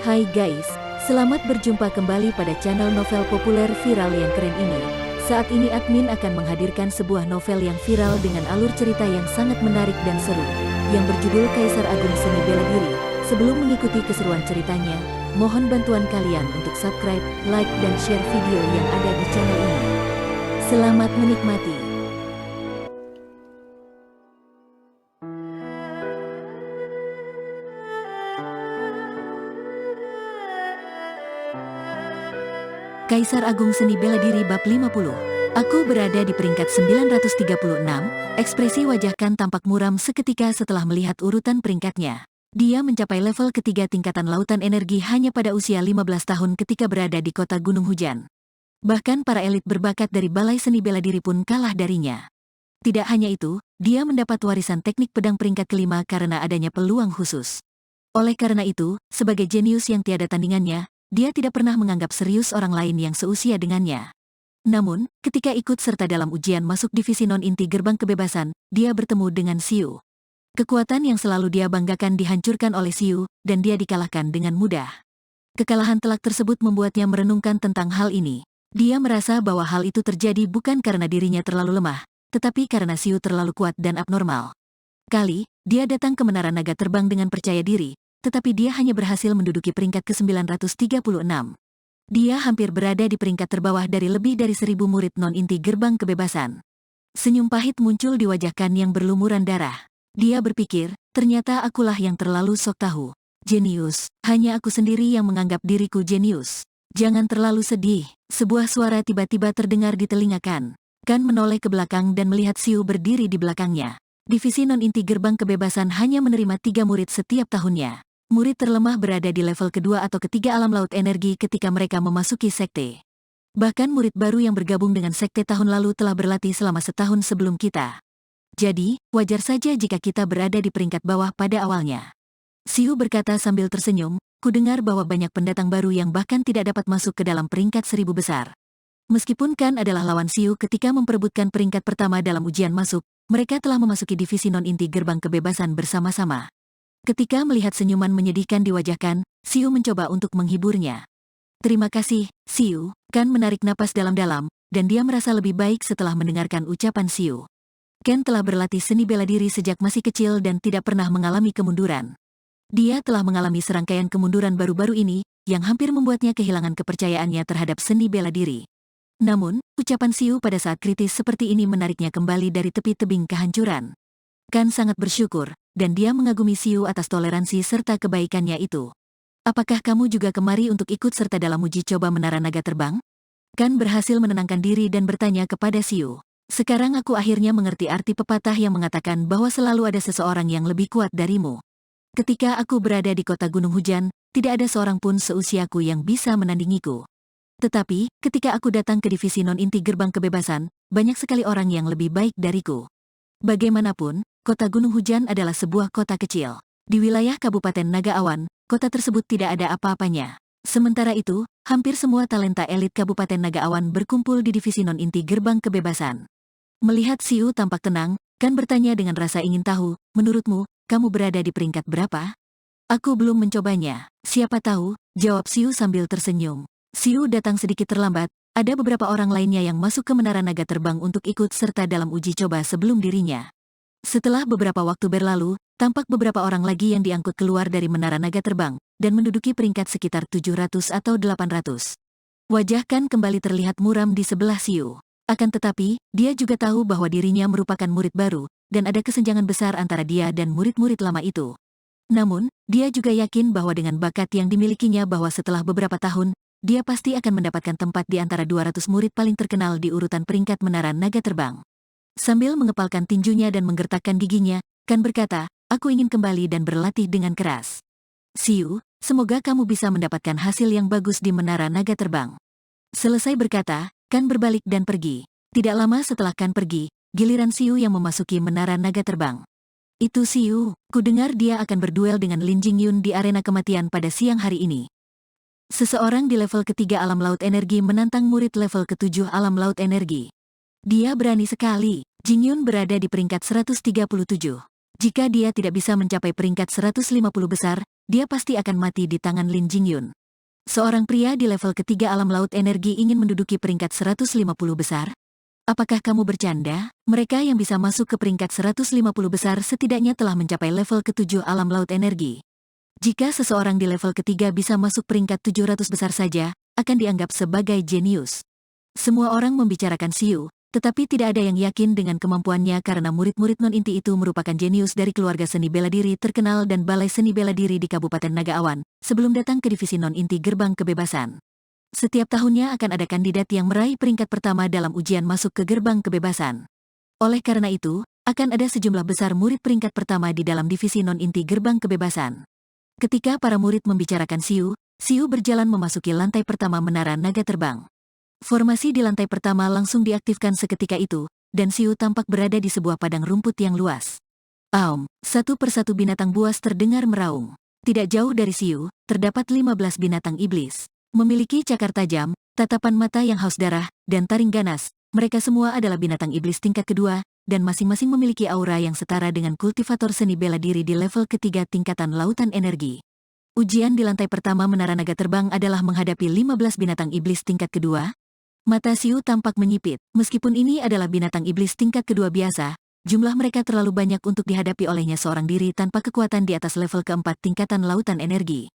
Hai guys, selamat berjumpa kembali pada channel novel populer viral yang keren ini. Saat ini admin akan menghadirkan sebuah novel yang viral dengan alur cerita yang sangat menarik dan seru, yang berjudul Kaisar Agung Seni Bela Diri. Sebelum mengikuti keseruan ceritanya, mohon bantuan kalian untuk subscribe, like, dan share video yang ada di channel ini. Selamat menikmati. Kaisar Agung Seni Bela Diri Bab 50. Aku berada di peringkat 936, ekspresi wajah Kan tampak muram seketika setelah melihat urutan peringkatnya. Dia mencapai level ketiga tingkatan lautan energi hanya pada usia 15 tahun ketika berada di kota Gunung Hujan. Bahkan para elit berbakat dari Balai Seni Bela Diri pun kalah darinya. Tidak hanya itu, dia mendapat warisan teknik pedang peringkat kelima karena adanya peluang khusus. Oleh karena itu, sebagai jenius yang tiada tandingannya, dia tidak pernah menganggap serius orang lain yang seusia dengannya. Namun, ketika ikut serta dalam ujian masuk divisi non-inti Gerbang Kebebasan, dia bertemu dengan Xiu. Kekuatan yang selalu dia banggakan dihancurkan oleh Xiu, dan dia dikalahkan dengan mudah. Kekalahan telak tersebut membuatnya merenungkan tentang hal ini. Dia merasa bahwa hal itu terjadi bukan karena dirinya terlalu lemah, tetapi karena Xiu terlalu kuat dan abnormal. Dia datang ke Menara Naga Terbang dengan percaya diri, tetapi dia hanya berhasil menduduki peringkat ke-936. Dia hampir berada di peringkat terbawah dari lebih dari 1000 murid non-inti Gerbang Kebebasan. Senyum pahit muncul di wajah Kan yang berlumuran darah. Dia berpikir, ternyata akulah yang terlalu sok tahu. Jenius, hanya aku sendiri yang menganggap diriku jenius. Jangan terlalu sedih, sebuah suara tiba-tiba terdengar di telinga Kan. Kan menoleh ke belakang dan melihat Xiu berdiri di belakangnya. Divisi non-inti Gerbang Kebebasan hanya menerima 3 murid setiap tahunnya. Murid terlemah berada di level kedua atau ketiga alam laut energi ketika mereka memasuki sekte. Bahkan murid baru yang bergabung dengan sekte tahun lalu telah berlatih selama setahun sebelum kita. Jadi, wajar saja jika kita berada di peringkat bawah pada awalnya. Xiu berkata sambil tersenyum, ku dengar bahwa banyak pendatang baru yang bahkan tidak dapat masuk ke dalam peringkat 1000 besar. Meskipun Kan adalah lawan Xiu ketika memperebutkan peringkat pertama dalam ujian masuk, mereka telah memasuki divisi non-inti Gerbang Kebebasan bersama-sama. Ketika melihat senyuman menyedihkan di wajah Kan, Xiu mencoba untuk menghiburnya. Terima kasih, Xiu. Kan menarik napas dalam-dalam, dan dia merasa lebih baik setelah mendengarkan ucapan Xiu. Kan telah berlatih seni bela diri sejak masih kecil dan tidak pernah mengalami kemunduran. Dia telah mengalami serangkaian kemunduran baru-baru ini, yang hampir membuatnya kehilangan kepercayaannya terhadap seni bela diri. Namun, ucapan Xiu pada saat kritis seperti ini menariknya kembali dari tepi tebing kehancuran. Kan sangat bersyukur, dan dia mengagumi Xiu atas toleransi serta kebaikannya itu. Apakah kamu juga kemari untuk ikut serta dalam uji coba Menara Naga Terbang? Kan berhasil menenangkan diri dan bertanya kepada Xiu. Sekarang aku akhirnya mengerti arti pepatah yang mengatakan bahwa selalu ada seseorang yang lebih kuat darimu. Ketika aku berada di kota Gunung Hujan, tidak ada seorang pun seusiaku yang bisa menandingiku. Tetapi, ketika aku datang ke divisi non-inti Gerbang Kebebasan, banyak sekali orang yang lebih baik dariku. Bagaimanapun, kota Gunung Hujan adalah sebuah kota kecil. Di wilayah Kabupaten Naga Awan, kota tersebut tidak ada apa-apanya. Sementara itu, hampir semua talenta elit Kabupaten Naga Awan berkumpul di divisi non-inti Gerbang Kebebasan. Melihat Xiu tampak tenang, Kan bertanya dengan rasa ingin tahu, menurutmu, kamu berada di peringkat berapa? Aku belum mencobanya. Siapa tahu, jawab Xiu sambil tersenyum. Xiu datang sedikit terlambat. Ada beberapa orang lainnya yang masuk ke Menara Naga Terbang untuk ikut serta dalam uji coba sebelum dirinya. Setelah beberapa waktu berlalu, tampak beberapa orang lagi yang diangkut keluar dari Menara Naga Terbang, dan menduduki peringkat sekitar 700 atau 800. Wajah Kan kembali terlihat muram di sebelah Xiu. Akan tetapi, dia juga tahu bahwa dirinya merupakan murid baru, dan ada kesenjangan besar antara dia dan murid-murid lama itu. Namun, dia juga yakin bahwa dengan bakat yang dimilikinya bahwa setelah beberapa tahun, dia pasti akan mendapatkan tempat di antara 200 murid paling terkenal di urutan peringkat Menara Naga Terbang. Sambil mengepalkan tinjunya dan menggertakkan giginya, Kan berkata, aku ingin kembali dan berlatih dengan keras. Xiu, semoga kamu bisa mendapatkan hasil yang bagus di Menara Naga Terbang. Selesai berkata, Kan berbalik dan pergi. Tidak lama setelah Kan pergi, giliran Xiu yang memasuki Menara Naga Terbang. Itu Xiu, ku dengar dia akan berduel dengan Lin Jingyun di arena kematian pada siang hari ini. Seseorang di level ketiga alam laut energi menantang murid level ketujuh alam laut energi. Dia berani sekali. Jingyun berada di peringkat 137. Jika dia tidak bisa mencapai peringkat 150 besar, dia pasti akan mati di tangan Lin Jingyun. Seorang pria di level ketiga alam laut energi ingin menduduki peringkat 150 besar? Apakah kamu bercanda? Mereka yang bisa masuk ke peringkat 150 besar setidaknya telah mencapai level ketujuh alam laut energi. Jika seseorang di level ketiga bisa masuk peringkat 700 besar saja, akan dianggap sebagai jenius. Semua orang membicarakan Xiu, tetapi tidak ada yang yakin dengan kemampuannya karena murid-murid non-inti itu merupakan jenius dari keluarga seni bela diri terkenal dan balai seni bela diri di Kabupaten Naga Awan, sebelum datang ke divisi non-inti Gerbang Kebebasan. Setiap tahunnya akan ada kandidat yang meraih peringkat pertama dalam ujian masuk ke Gerbang Kebebasan. Oleh karena itu, akan ada sejumlah besar murid peringkat pertama di dalam divisi non-inti Gerbang Kebebasan. Ketika para murid membicarakan Xiu, Xiu berjalan memasuki lantai pertama menara naga terbang. Formasi di lantai pertama langsung diaktifkan seketika itu, dan Xiu tampak berada di sebuah padang rumput yang luas. Aum, satu persatu binatang buas terdengar meraung. Tidak jauh dari Xiu, terdapat 15 binatang iblis. Memiliki cakar tajam, tatapan mata yang haus darah, dan taring ganas. Mereka semua adalah binatang iblis tingkat kedua, dan masing-masing memiliki aura yang setara dengan kultivator seni bela diri di level ketiga tingkatan lautan energi. Ujian di lantai pertama menara naga terbang adalah menghadapi 15 binatang iblis tingkat kedua. Mata Xiu tampak menyipit. Meskipun ini adalah binatang iblis tingkat kedua biasa, jumlah mereka terlalu banyak untuk dihadapi olehnya seorang diri tanpa kekuatan di atas level keempat tingkatan lautan energi.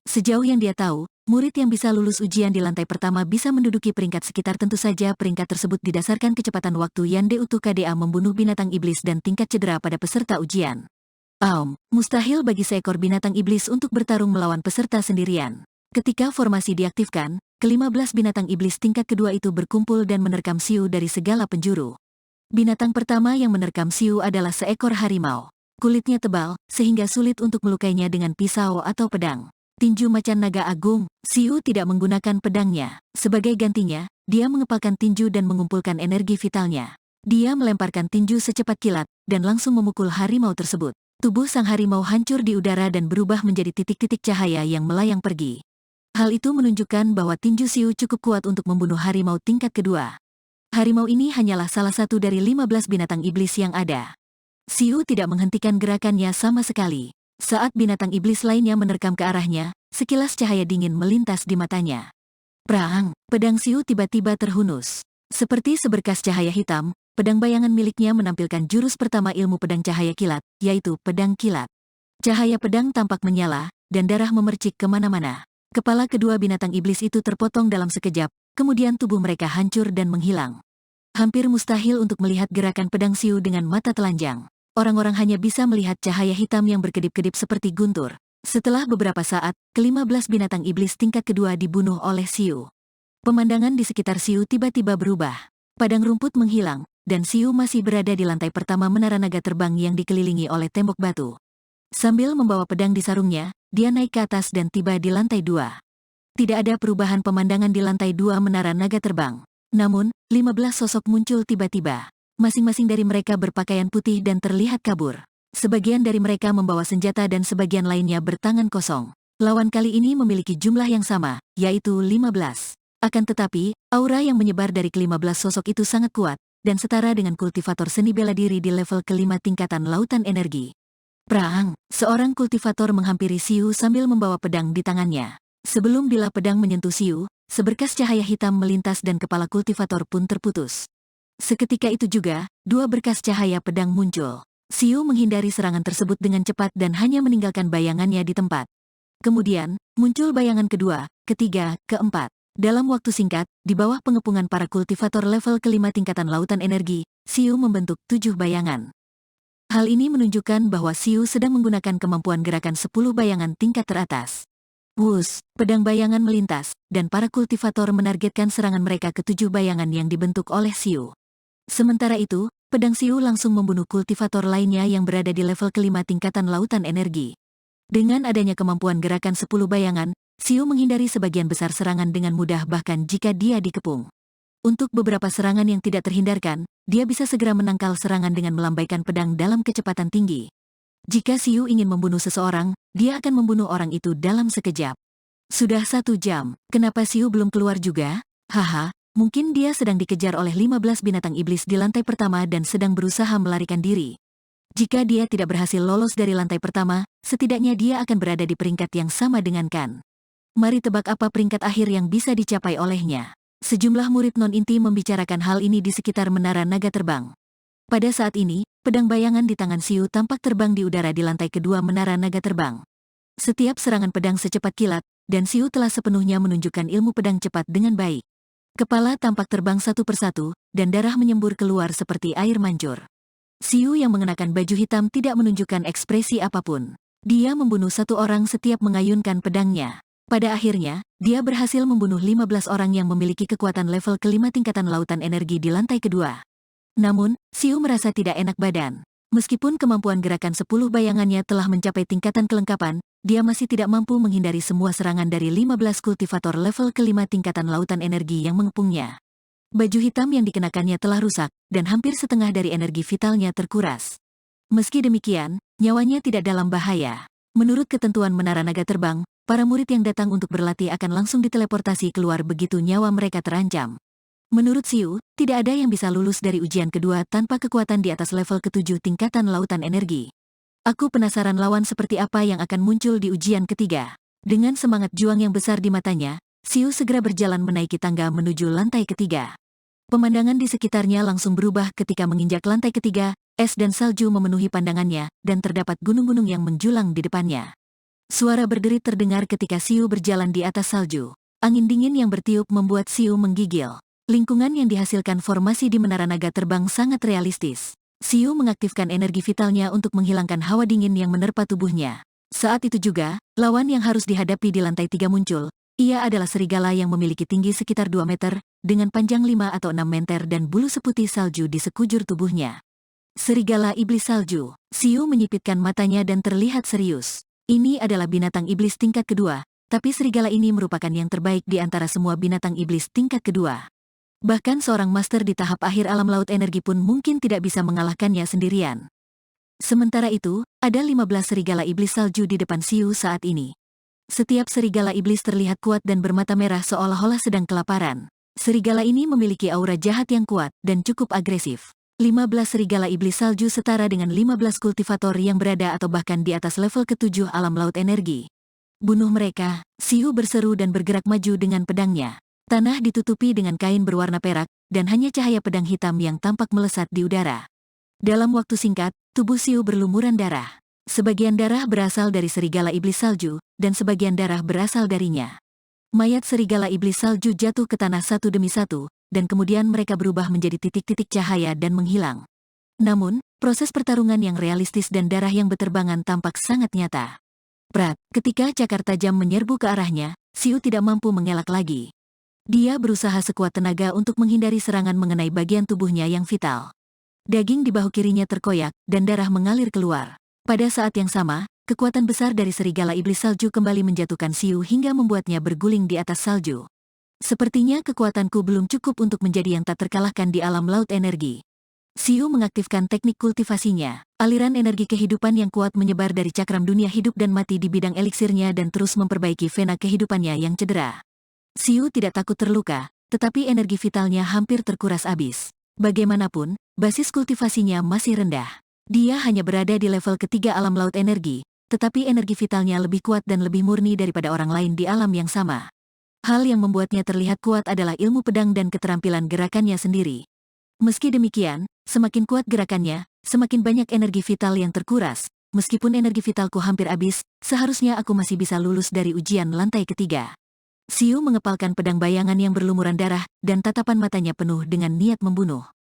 Sejauh yang dia tahu, murid yang bisa lulus ujian di lantai pertama bisa menduduki peringkat sekitar tentu saja peringkat tersebut didasarkan kecepatan waktu yang Deutu KDA membunuh binatang iblis dan tingkat cedera pada peserta ujian. Mustahil bagi seekor binatang iblis untuk bertarung melawan peserta sendirian. Ketika formasi diaktifkan, ke-15 binatang iblis tingkat kedua itu berkumpul dan menerkam Xiu dari segala penjuru. Binatang pertama yang menerkam Xiu adalah seekor harimau. Kulitnya tebal, sehingga sulit untuk melukainya dengan pisau atau pedang. Tinju macan naga agung, Xiu tidak menggunakan pedangnya. Sebagai gantinya, dia mengepalkan tinju dan mengumpulkan energi vitalnya. Dia melemparkan tinju secepat kilat, dan langsung memukul harimau tersebut. Tubuh sang harimau hancur di udara dan berubah menjadi titik-titik cahaya yang melayang pergi. Hal itu menunjukkan bahwa tinju Xiu cukup kuat untuk membunuh harimau tingkat kedua. Harimau ini hanyalah salah satu dari 15 binatang iblis yang ada. Xiu tidak menghentikan gerakannya sama sekali. Saat binatang iblis lainnya menerkam ke arahnya, sekilas cahaya dingin melintas di matanya. Prang, pedang Xiu tiba-tiba terhunus. Seperti seberkas cahaya hitam, pedang bayangan miliknya menampilkan jurus pertama ilmu pedang cahaya kilat, yaitu pedang kilat. Cahaya pedang tampak menyala, dan darah memercik kemana-mana. Kepala kedua binatang iblis itu terpotong dalam sekejap, kemudian tubuh mereka hancur dan menghilang. Hampir mustahil untuk melihat gerakan pedang Xiu dengan mata telanjang. Orang-orang hanya bisa melihat cahaya hitam yang berkedip-kedip seperti guntur. Setelah beberapa saat, ke-15 binatang iblis tingkat kedua dibunuh oleh Xiu. Pemandangan di sekitar Xiu tiba-tiba berubah. Padang rumput menghilang, dan Xiu masih berada di lantai pertama menara naga terbang yang dikelilingi oleh tembok batu. Sambil membawa pedang di sarungnya, dia naik ke atas dan tiba di lantai 2. Tidak ada perubahan pemandangan di lantai 2 menara naga terbang. Namun, 15 sosok muncul tiba-tiba. Masing-masing dari mereka berpakaian putih dan terlihat kabur. Sebagian dari mereka membawa senjata dan sebagian lainnya bertangan kosong. Lawan kali ini memiliki jumlah yang sama, yaitu 15. Akan tetapi, aura yang menyebar dari ke-15 sosok itu sangat kuat, dan setara dengan kultivator seni bela diri di level kelima tingkatan lautan energi. Prang, seorang kultivator menghampiri Xiu sambil membawa pedang di tangannya. Sebelum bilah pedang menyentuh Xiu, seberkas cahaya hitam melintas dan kepala kultivator pun terputus. Seketika itu juga, dua berkas cahaya pedang muncul. Xiu menghindari serangan tersebut dengan cepat dan hanya meninggalkan bayangannya di tempat. Kemudian, muncul bayangan kedua, ketiga, keempat. Dalam waktu singkat, di bawah pengepungan para kultivator level kelima tingkatan lautan energi, Xiu membentuk 7 bayangan. Hal ini menunjukkan bahwa Xiu sedang menggunakan kemampuan gerakan 10 bayangan tingkat teratas. Wus, pedang bayangan melintas, dan para kultivator menargetkan serangan mereka ke 7 bayangan yang dibentuk oleh Xiu. Sementara itu, pedang Xiu langsung membunuh kultivator lainnya yang berada di level kelima tingkatan lautan energi. Dengan adanya kemampuan gerakan 10 bayangan, Xiu menghindari sebagian besar serangan dengan mudah bahkan jika dia dikepung. Untuk beberapa serangan yang tidak terhindarkan, dia bisa segera menangkal serangan dengan melambaikan pedang dalam kecepatan tinggi. Jika Xiu ingin membunuh seseorang, dia akan membunuh orang itu dalam sekejap. Sudah 1 jam, kenapa Xiu belum keluar juga? Haha, mungkin dia sedang dikejar oleh 15 binatang iblis di lantai pertama dan sedang berusaha melarikan diri. Jika dia tidak berhasil lolos dari lantai pertama, setidaknya dia akan berada di peringkat yang sama dengan Kan. Mari tebak apa peringkat akhir yang bisa dicapai olehnya. Sejumlah murid non-inti membicarakan hal ini di sekitar menara naga terbang. Pada saat ini, pedang bayangan di tangan Xiu tampak terbang di udara di lantai kedua menara naga terbang. Setiap serangan pedang secepat kilat, dan Xiu telah sepenuhnya menunjukkan ilmu pedang cepat dengan baik. Kepala tampak terbang satu persatu, dan darah menyembur keluar seperti air mancur. Xiu yang mengenakan baju hitam tidak menunjukkan ekspresi apapun. Dia membunuh satu orang setiap mengayunkan pedangnya. Pada akhirnya, dia berhasil membunuh 15 orang yang memiliki kekuatan level kelima tingkatan lautan energi di lantai kedua. Namun, Xiu merasa tidak enak badan. Meskipun kemampuan gerakan 10 bayangannya telah mencapai tingkatan kelengkapan, dia masih tidak mampu menghindari semua serangan dari 15 kultivator level kelima tingkatan lautan energi yang mengepungnya. Baju hitam yang dikenakannya telah rusak, dan hampir setengah dari energi vitalnya terkuras. Meski demikian, nyawanya tidak dalam bahaya. Menurut ketentuan menara naga terbang, para murid yang datang untuk berlatih akan langsung diteleportasi keluar begitu nyawa mereka terancam. Menurut Xiu, tidak ada yang bisa lulus dari ujian kedua tanpa kekuatan di atas level ke-7 tingkatan lautan energi. Aku penasaran lawan seperti apa yang akan muncul di ujian ketiga. Dengan semangat juang yang besar di matanya, Xiu segera berjalan menaiki tangga menuju lantai ketiga. Pemandangan di sekitarnya langsung berubah ketika menginjak lantai ketiga, es dan salju memenuhi pandangannya, dan terdapat gunung-gunung yang menjulang di depannya. Suara berderit terdengar ketika Xiu berjalan di atas salju. Angin dingin yang bertiup membuat Xiu menggigil. Lingkungan yang dihasilkan formasi di menara naga terbang sangat realistis. Xiu mengaktifkan energi vitalnya untuk menghilangkan hawa dingin yang menerpa tubuhnya. Saat itu juga, lawan yang harus dihadapi di lantai 3 muncul. Ia adalah serigala yang memiliki tinggi sekitar 2 meter, dengan panjang 5 atau 6 meter dan bulu seputih salju di sekujur tubuhnya. Serigala iblis salju. Xiu menyipitkan matanya dan terlihat serius. Ini adalah binatang iblis tingkat kedua, tapi serigala ini merupakan yang terbaik di antara semua binatang iblis tingkat kedua. Bahkan seorang master di tahap akhir alam laut energi pun mungkin tidak bisa mengalahkannya sendirian. Sementara itu, ada 15 serigala iblis salju di depan Xiu saat ini. Setiap serigala iblis terlihat kuat dan bermata merah seolah-olah sedang kelaparan. Serigala ini memiliki aura jahat yang kuat dan cukup agresif. 15 serigala iblis salju setara dengan 15 kultivator yang berada atau bahkan di atas level ke-7 alam laut energi. Bunuh mereka, Xiu berseru dan bergerak maju dengan pedangnya. Tanah ditutupi dengan kain berwarna perak, dan hanya cahaya pedang hitam yang tampak melesat di udara. Dalam waktu singkat, tubuh Xiu berlumuran darah. Sebagian darah berasal dari serigala iblis salju, dan sebagian darah berasal darinya. Mayat serigala iblis salju jatuh ke tanah satu demi satu, dan kemudian mereka berubah menjadi titik-titik cahaya dan menghilang. Namun, proses pertarungan yang realistis dan darah yang berterbangan tampak sangat nyata. Prat, ketika cakar tajam menyerbu ke arahnya, Xiu tidak mampu mengelak lagi. Dia berusaha sekuat tenaga untuk menghindari serangan mengenai bagian tubuhnya yang vital. Daging di bahu kirinya terkoyak, dan darah mengalir keluar. Pada saat yang sama, kekuatan besar dari serigala iblis salju kembali menjatuhkan Xiu hingga membuatnya berguling di atas salju. Sepertinya kekuatanku belum cukup untuk menjadi yang tak terkalahkan di alam laut energi. Xiu mengaktifkan teknik kultivasinya. Aliran energi kehidupan yang kuat menyebar dari cakram dunia hidup dan mati di bidang eliksirnya dan terus memperbaiki vena kehidupannya yang cedera. Xiu tidak takut terluka, tetapi energi vitalnya hampir terkuras habis. Bagaimanapun, basis kultivasinya masih rendah. Dia hanya berada di level ketiga alam laut energi, tetapi energi vitalnya lebih kuat dan lebih murni daripada orang lain di alam yang sama. Hal yang membuatnya terlihat kuat adalah ilmu pedang dan keterampilan gerakannya sendiri. Meski demikian, semakin kuat gerakannya, semakin banyak energi vital yang terkuras. Meskipun energi vitalku hampir habis, seharusnya aku masih bisa lulus dari ujian lantai ketiga. Xiu mengepalkan pedang bayangan yang berlumuran darah, dan tatapan matanya penuh dengan niat membunuh.